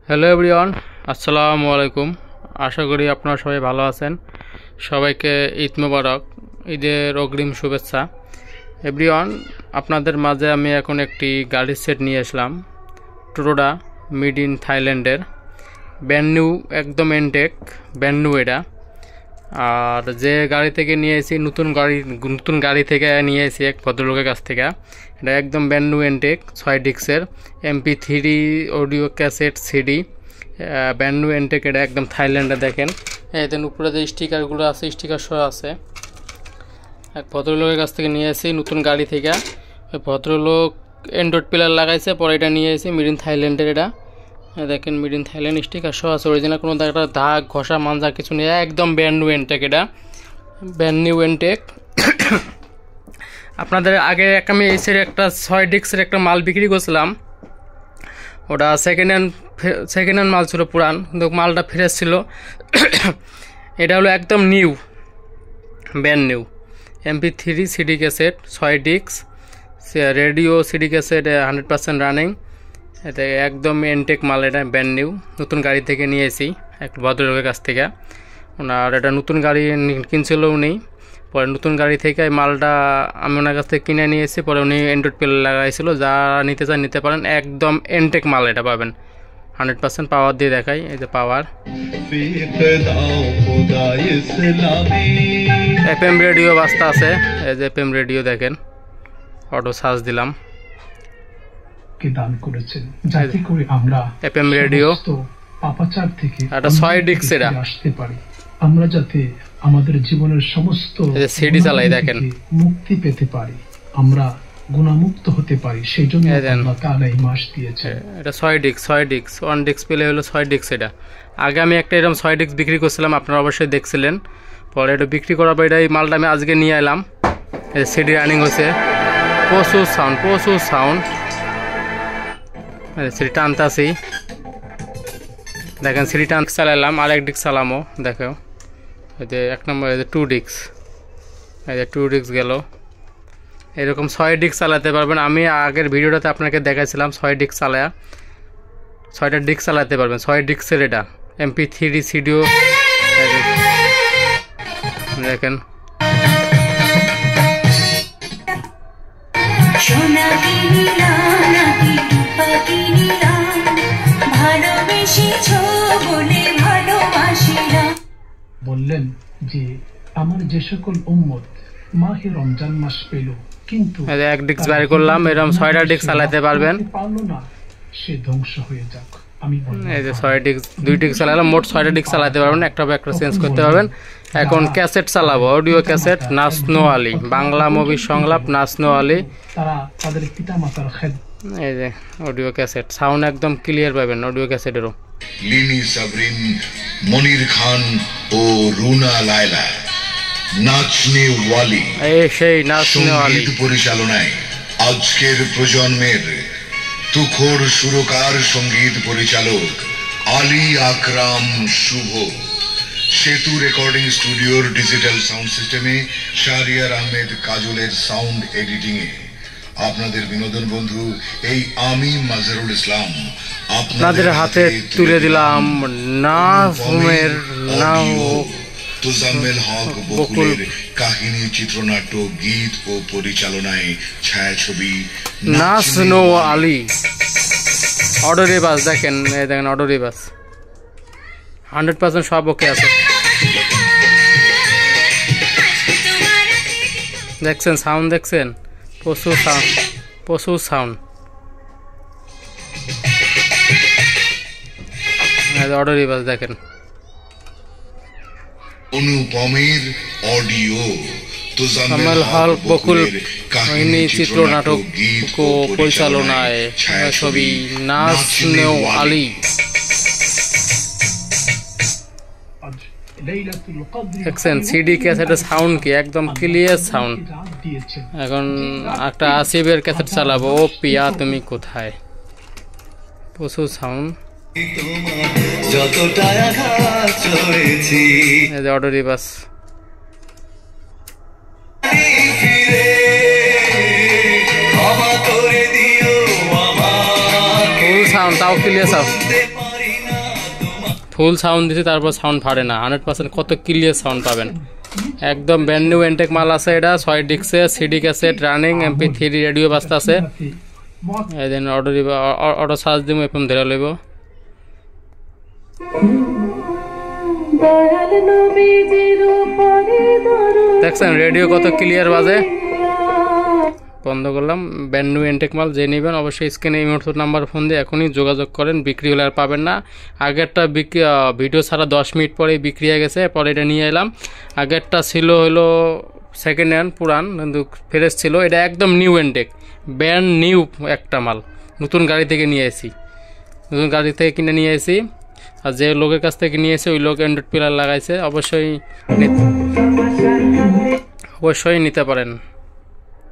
Hello everyone, আসসালামু আলাইকুম। আশা করি আপনারা সবাই ভালো আছেন। সবাইকে ঈদ মোবারক, ঈদের অগ্রিম শুভেচ্ছা। এভরিওয়ান, আপনাদের মাঝে আমি এখন একটি গাড়ির সেট নিয়ে আসলাম, টোটোটা মেড ইন থাইল্যান্ডের, ব্র্যান্ড নিউ, একদম এনটেক ব্র্যান্ড নিউ এটা। আর যে গাড়ি থেকে নিয়ে এসেছি, নতুন গাড়ি থেকে নিয়ে এসেছি এক ভদ্রলোকের কাছ থেকে। এটা একদম brand new Entech 6 ডিক্সের MP3 audio cassette CD, brand new Entech. এটা একদম থাইল্যান্ডে দেখেন, এদের উপরে যে স্টিকারগুলো আছে, স্টিকার সহ আছে। এক ভদ্রলোকের কাছ থেকে নিয়ে এসেছি নতুন গাড়ি থেকে। ওই ভদ্রলোক অ্যান্ড্রয়েড প্লেয়ার লাগাইছে, পরে এটা নিয়ে এসেছি মেড ইন থাইল্যান্ডের। এটা দেখেন মেড ইন থাইল্যান্ড স্টিকার সহ আছে, অরিজিনাল কোনো একটা দাগ ঘষা মাঞ্জা কিছু নেই, একদম ব্র্যান্ড নিউ এনটেক। এটা ব্র্যান্ড নিউ এনটেক। আপনাদের আগে আমি এই সেট একটা 6 ডিক্সের একটা মাল বিক্রি করছিলাম, ওটা সেকেন্ড হ্যান্ড মাল ছিল, পুরান, কিন্তু মালটা ফ্রেশ ছিল। এটা হলো একদম new, brand new MP3 CD cassette 6 ডিক্স, রেডিও সিডি ক্যাসেট 100% রানিং। এটা একদম এনটেক মাল, এটা ব্র্যান্ড নিউ, নতুন গাড়ি থেকে নিয়েছি এক ভদ্রলোকের কাছ থেকে। ওনার এটা নতুন গাড়ি কিনছিল উনি, পরে নতুন গাড়ি থেকে এই মালটা আমি ওনার কাছ থেকে কিনে নিয়েছি। পরে উনি অ্যান্ড্রয়েড প্লে লাগাইছিল, যারা নিতে চান নিতে পারেন, একদম এনটেক মাল এটা পাবেন। 100% পাওয়ার দিয়ে দেখাই, এই যে পাওয়ার, FM রেডিও বাজতে আছে, এই যে FM রেডিও দেখেন, অটো সার্চ দিলাম, দান করেছেন যাতে করে আমরা FM রেডিও পাপাচার থেকে এটা 6 ডিক্স এটা আসতে পারি, আমরা যাতে আমাদের জীবনের সমস্ত সিডি চালাই দেখেন, মুক্তি পেতে পারি, আমরা গুণামুক্ত হতে পারি, সেই জন্য আল্লাহ তাআলা এই মাস দিয়েছেন। এটা 6 ডিক্স 1 ডিক্স পেলে হলো 6 ডিক্স। এটা আগে আমি একটা এরকম 6 ডিক্স বিক্রি করছিলাম, আপনারা অবশ্যই দেখছিলেন। পরে এটা বিক্রি করার পর এই মালটা আমি আজকে নিয়ে এলাম। এই সিডি রানিং হয়েছে, প্রচুর সাউন্ড। সিডি টানতাছি দেখেন, সিডি টান চালালাম, আর এক ডিক্স চালামো দেখো, এই যে 1 নম্বর, এই যে 2 ডিক্স, এই যে 2 ডিক্স গেল। এরকম 6 ডিক্স চালাতে পারবেন। আমি আগের ভিডিওটাতে আপনাকে দেখাইছিলাম 6 ডিক্স চালায়া, 6টা ডিক্স চালাতে পারবেন। 6 ডিক্সের এটা MP3 সিডিও দেখেন, বললেন যে আমার যে সকল উম্মত মাহে রমজান মাস পেল কিন্তু এক ডিক্স বাইর করলাম, এরকম 6টা ডিক্স চালাতে পারবেন, পারলো না, সে ধ্বংস হয়ে যাক। আমি বললাম এই যে 6 ডিক্স, 2 ডিক্স চালালাম, মোট 6টা ডিক্স চালাতে পারবেন, একটা চেঞ্জ করতে পারবেন। এখন ক্যাসেট চালাবো, অডিও ক্যাসেট, নাসনো আলী, বাংলা মুভি সংলাপ, নাসনো আলী, তারা তাদের পিতামাতার এই যে অডিও ক্যাসেট, সাউন্ড একদম ক্লিয়ার পাবেন অডিও ক্যাসেটেরও। লিনি সাবরিন, মনির খান ও রুনা লায়লা, নাচনে ওয়ালি, এই সেই নাচনে ওয়ালি পরিচালনায় আজকের প্রজন্মের তুখোর সুরকার সঙ্গীত পরিচালক আলী আকরাম শুভ, সেতু রেকর্ডিং স্টুডিওর ডিজিটাল সাউন্ড সিস্টেমে শাহরিয়ার আহমেদ কাজলের সাউন্ড এডিটিং এ আপনাদের বিনোদন বন্ধু এই আমি মাজহারুল ইসলাম আপনাদের হাতে তুলে দিলাম নাজমের নাম তোজাম্মেল হক বকুলের কাহিনী, চিত্রনাট্য, গীত ও পরিচালনায় ছায়াছবি নাসনো আলী। অটো রিভার্স দেখেন, এই দেখেন অটো রিভার্স 100% সব ওকে আছে। দেখছেন সাউন্ড, দেখছেন প্রচুর সাউন্ড। অটো রিভার্স দেখেন, অনুপমের অডিও, তোজাম্মেল হক বকুল কাহিনী, চিত্রনাটক ও পরিচালনায় ছায়াছবি নাসনো আলী। দেখছেন সিডি ক্যাসেটের সাউন্ড কি একদম ক্লিয়ার সাউন্ড। এখন একটা আসিফের ক্যাসেট চালাবো, ও পিয়া তুমি কোথায়, প্রচুর sound. Auto reverse, full sound, তাও ক্লিয়ার সাউন্ড। ফুল সাউন্ড দিছি, তারপর সাউন্ড ফাড়ে না। 100% কত ক্লিয়ার সাউন্ড পাবেন। একদম ব্র্যান্ড নিউ এনটেক মাল আছে। এটা 6 ডিক্সে CD cassette running, MP3 radio বাজতে আছে। এই দেন অটো চার্জ দিব, এরকম ধরে লইব। দেখছেন রেডিও কত ক্লিয়ার বাজে। বন্ধ করলাম। ব্র্যান্ড নিউ এনটেক মাল যে নেবেন অবশ্যই স্ক্রিনে ইমোটর নাম্বার ফোন দিয়ে এখনই যোগাযোগ করেন। বিক্রি হলে আর পাবেন না। আগেরটা ভিডিও ছাড়া 10 মিনিট পরেই বিক্রি হয়ে গেছে, পরে এটা নিয়ে এলাম। আগেরটা ছিল হলো সেকেন্ড হ্যান্ড, পুরান কিন্তু ফ্রেশ ছিল। এটা একদম নিউ এনটেক, ব্র্যান্ড নিউ একটা মাল। নতুন গাড়ি থেকে নিয়ে আসি, নতুন গাড়ি থেকে কিনে নিয়ে আসি। আর যে লোকের কাছ থেকে নিয়ে এসে ওই লোক অ্যান্ড্রয়েড পিলার লাগাইছে। অবশ্যই নিতে পারেন।